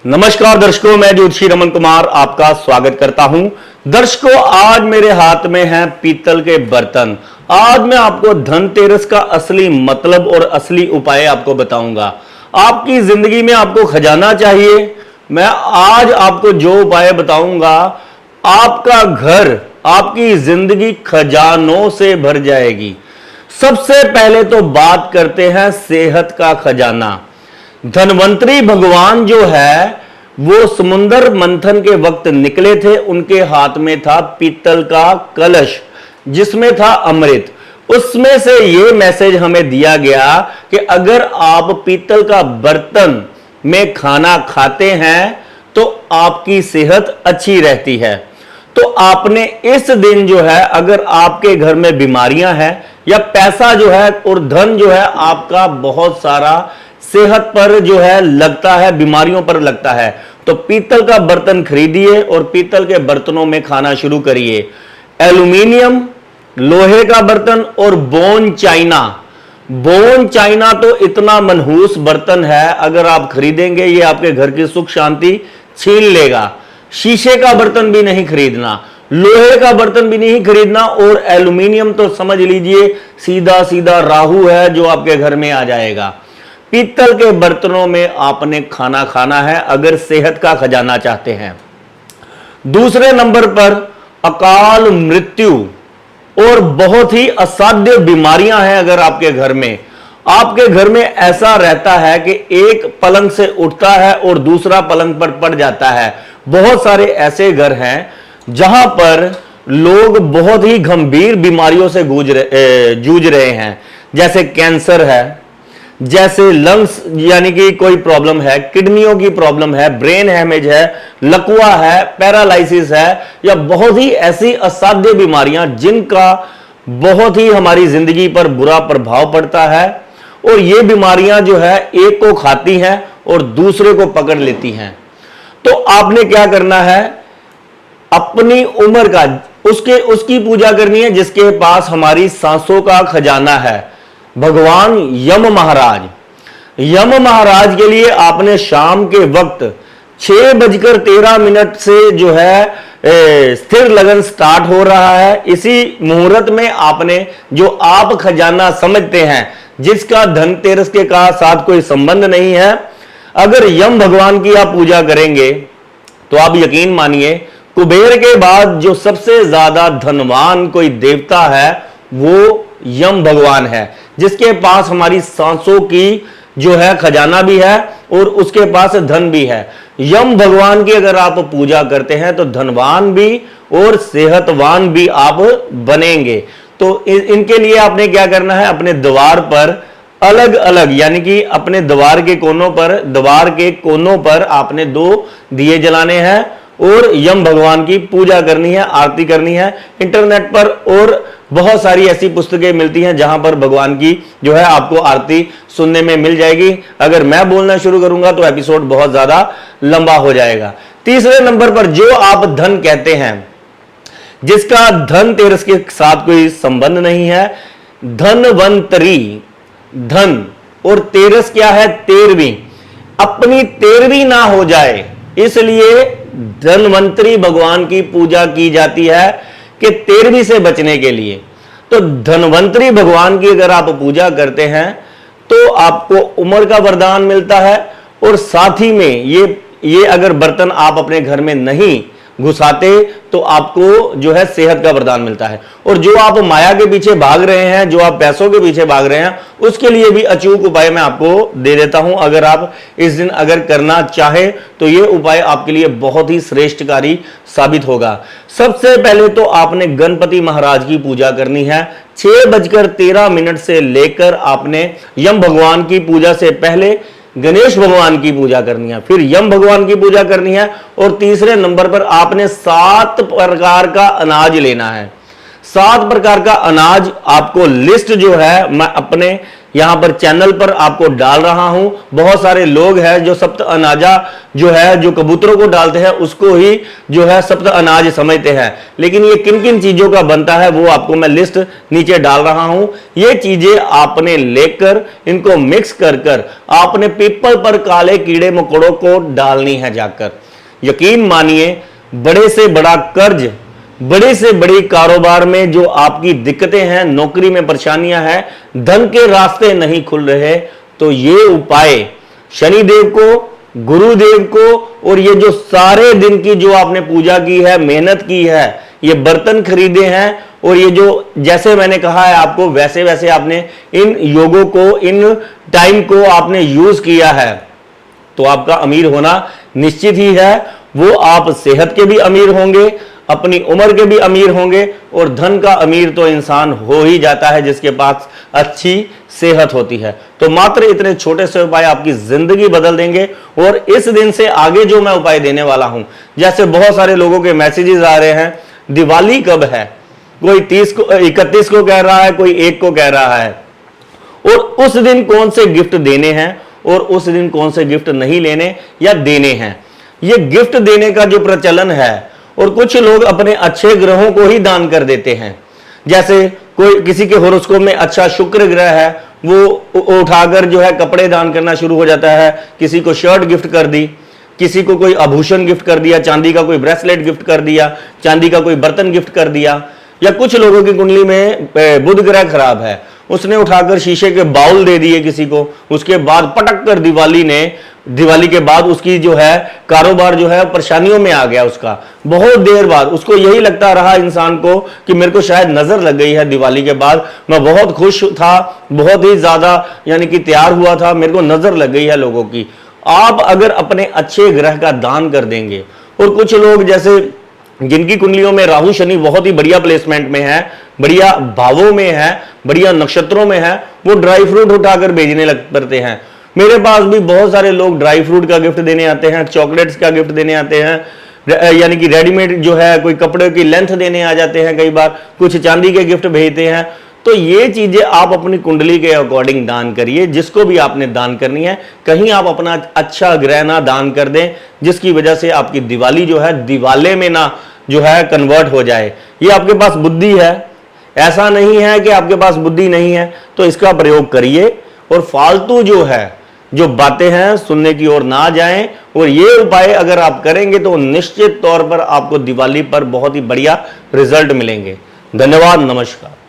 नमस्कार दर्शकों, मैं ज्योतिषी रमन कुमार आपका स्वागत करता हूं। दर्शकों, आज मेरे हाथ में है पीतल के बर्तन। आज मैं आपको धनतेरस का असली मतलब और असली उपाय आपको बताऊंगा। आपकी जिंदगी में आपको खजाना चाहिए, मैं आज आपको जो उपाय बताऊंगा, आपका घर, आपकी जिंदगी खजानों से भर जाएगी। सबसे पहले तो बात करते हैं सेहत का खजाना। धनवंतरी भगवान जो है वो समुद्र मंथन के वक्त निकले थे, उनके हाथ में था पीतल का कलश जिसमें था अमृत। उसमें से ये मैसेज हमें दिया गया कि अगर आप पीतल का बर्तन में खाना खाते हैं तो आपकी सेहत अच्छी रहती है। तो आपने इस दिन जो है, अगर आपके घर में बीमारियां हैं या पैसा जो है और धन जो है आपका बहुत सारा सेहत पर जो है लगता है, बीमारियों पर लगता है, तो पीतल का बर्तन खरीदिए और पीतल के बर्तनों में खाना शुरू करिए। एल्यूमिनियम, लोहे का बर्तन और बोन चाइना। बोन चाइना तो इतना मनहूस बर्तन है, अगर आप खरीदेंगे ये आपके घर की सुख शांति छीन लेगा। शीशे का बर्तन भी नहीं खरीदना, लोहे का बर्तन भी नहीं खरीदना, और एल्यूमिनियम तो समझ लीजिए सीधा सीधा राहु है जो आपके घर में आ जाएगा। पीतल के बर्तनों में आपने खाना खाना है अगर सेहत का खजाना चाहते हैं। दूसरे नंबर पर अकाल मृत्यु और बहुत ही असाध्य बीमारियां हैं। अगर आपके घर में ऐसा रहता है कि एक पलंग से उठता है और दूसरा पलंग पर पड़ जाता है। बहुत सारे ऐसे घर हैं जहां पर लोग बहुत ही गंभीर बीमारियों से जूझ रहे हैं, जैसे कैंसर है, जैसे लंग्स यानी कि कोई प्रॉब्लम है, किडनियों की प्रॉब्लम है, ब्रेन हैमेज है, लकवा है, पैरालिसिस है, या बहुत ही ऐसी असाध्य बीमारियां जिनका बहुत ही हमारी जिंदगी पर बुरा प्रभाव पड़ता है। और ये बीमारियां जो है एक को खाती हैं और दूसरे को पकड़ लेती हैं। तो आपने क्या करना है, अपनी उम्र का उसकी पूजा करनी है जिसके पास हमारी सांसों का खजाना है, भगवान यम महाराज के लिए आपने शाम के वक्त 6:13 से जो है स्थिर लगन स्टार्ट हो रहा है। इसी मुहूर्त में आपने जो आप खजाना समझते हैं, जिसका धनतेरस के साथ कोई संबंध नहीं है, अगर यम भगवान की आप पूजा करेंगे तो आप यकीन मानिए कुबेर के बाद जो सबसे ज्यादा धनवान कोई देवता है वो यम भगवान है, जिसके पास हमारी सांसों की जो है खजाना भी है और उसके पास धन भी है। यम भगवान की अगर आप पूजा करते हैं तो धनवान भी और सेहतवान भी आप बनेंगे। तो इनके लिए आपने क्या करना है, अपने द्वार पर अलग अलग यानी कि अपने द्वार के कोनों पर आपने 2 दिए जलाने हैं और यम भगवान की पूजा करनी है, आरती करनी है। इंटरनेट पर और बहुत सारी ऐसी पुस्तकें मिलती हैं जहां पर भगवान की जो है आपको आरती सुनने में मिल जाएगी। अगर मैं बोलना शुरू करूंगा तो एपिसोड बहुत ज्यादा लंबा हो जाएगा। तीसरे नंबर पर जो आप धन कहते हैं, जिसका धनतेरस के साथ कोई संबंध नहीं है, धनवंतरी, धन और तेरस क्या है, 13वीं, अपनी 13वीं ना हो जाए इसलिए धनवंतरी भगवान की पूजा की जाती है कि 13वीं से बचने के लिए। तो धनवंतरी भगवान की अगर आप पूजा करते हैं तो आपको उम्र का वरदान मिलता है, और साथ ही में ये अगर बर्तन आप अपने घर में नहीं घुसाते तो आपको जो है सेहत का वरदान मिलता है। और जो आप माया के पीछे भाग रहे हैं, जो आप पैसों के पीछे भाग रहे हैं, उसके लिए भी अचूक उपाय मैं आपको दे देता हूं। अगर आप इस दिन अगर करना चाहे तो ये उपाय आपके लिए बहुत ही श्रेष्ठकारी साबित होगा। सबसे पहले तो आपने गणपति महाराज की पूजा करनी है। 6:13 से लेकर आपने यम भगवान की पूजा से पहले गणेश भगवान की पूजा करनी है, फिर यम भगवान की पूजा करनी है, और तीसरे नंबर पर आपने 7 प्रकार का अनाज लेना है। 7 प्रकार का अनाज आपको लिस्ट जो है मैं अपने यहां पर चैनल पर आपको डाल रहा हूं। बहुत सारे लोग हैं जो सप्त अनाजा जो है, जो कबूतरों को डालते हैं, उसको ही जो है सप्त अनाज समझते हैं। लेकिन ये किन किन चीजों का बनता है वो आपको मैं लिस्ट नीचे डाल रहा हूं। ये चीजें आपने लेकर इनको मिक्स कर कर आपने पीपल पर काले कीड़े मकोड़ों को डालनी है जाकर। यकीन मानिए, बड़े से बड़ा कर्ज, बड़े से बड़ी कारोबार में जो आपकी दिक्कतें हैं, नौकरी में परेशानियां हैं, धन के रास्ते नहीं खुल रहे, तो ये उपाय शनिदेव को, गुरुदेव को और ये जो सारे दिन की जो आपने पूजा की है, मेहनत की है, ये बर्तन खरीदे हैं और ये जो जैसे मैंने कहा है आपको वैसे वैसे आपने इन योगों को, इन टाइम को आपने यूज किया है, तो आपका अमीर होना निश्चित ही है। वो आप सेहत के भी अमीर होंगे, अपनी उम्र के भी अमीर होंगे और धन का अमीर तो इंसान हो ही जाता है जिसके पास अच्छी सेहत होती है। तो मात्र इतने छोटे से उपाय आपकी जिंदगी बदल देंगे। और इस दिन से आगे जो मैं उपाय देने वाला हूं, जैसे बहुत सारे लोगों के मैसेजेस आ रहे हैं, दिवाली कब है, कोई 30 को, 31 को कह रहा है, कोई 1 को कह रहा है, और उस दिन कौन से गिफ्ट देने हैं और उस दिन कौन से गिफ्ट नहीं लेने या देने हैं। ये गिफ्ट देने का जो प्रचलन है, और कुछ लोग अपने अच्छे ग्रहों को ही दान कर देते हैं। जैसे कोई किसी के होरोस्कोप में अच्छा शुक्र ग्रह है, वो उठाकर जो है कपड़े दान करना शुरू हो जाता है। किसी को शर्ट गिफ्ट कर दी, किसी को कोई आभूषण गिफ्ट कर दिया, चांदी का कोई ब्रेसलेट गिफ्ट कर दिया, चांदी का कोई बर्तन गिफ्ट कर दिया। या कुछ लोगों की कुंडली में बुध ग्रह खराब है, उसने उठाकर शीशे के बाउल दे दिए किसी को। उसके बाद पटक कर दिवाली के बाद उसकी जो है कारोबार जो है परेशानियों में आ गया। उसका बहुत देर बाद उसको यही लगता रहा इंसान को कि मेरे को शायद नजर लग गई है। दिवाली के बाद मैं बहुत खुश था, बहुत ही ज्यादा यानी कि तैयार हुआ था, मेरे को नजर लग गई है लोगों की। आप अगर अपने अच्छे ग्रह का दान कर देंगे, और कुछ लोग जैसे जिनकी कुंडलियों में राहु शनि बहुत ही बढ़िया प्लेसमेंट में है, बढ़िया भावों में है, बढ़िया नक्षत्रों में है, वो ड्राई फ्रूट उठाकर भेजने लग पड़ते हैं। मेरे पास भी बहुत सारे लोग ड्राई फ्रूट का गिफ्ट देने आते हैं, चॉकलेट्स का गिफ्ट देने आते हैं, यानी कि रेडीमेड जो है कोई कपड़े की लेंथ देने आ जाते हैं, कई बार कुछ चांदी के गिफ्ट भेजते हैं। तो ये चीजें आप अपनी कुंडली के अकॉर्डिंग दान करिए, जिसको भी आपने दान करनी है। कहीं आप अपना अच्छा ग्रह ना दान कर दें जिसकी वजह से आपकी दिवाली जो है दिवाले में ना जो है कन्वर्ट हो जाए। ये आपके पास बुद्धि है, ऐसा नहीं है कि आपके पास बुद्धि नहीं है, तो इसका प्रयोग करिए और फालतू जो है जो बातें हैं सुनने की ओर ना जाएं। और ये उपाय अगर आप करेंगे तो निश्चित तौर पर आपको दिवाली पर बहुत ही बढ़िया रिजल्ट मिलेंगे। धन्यवाद, नमस्कार।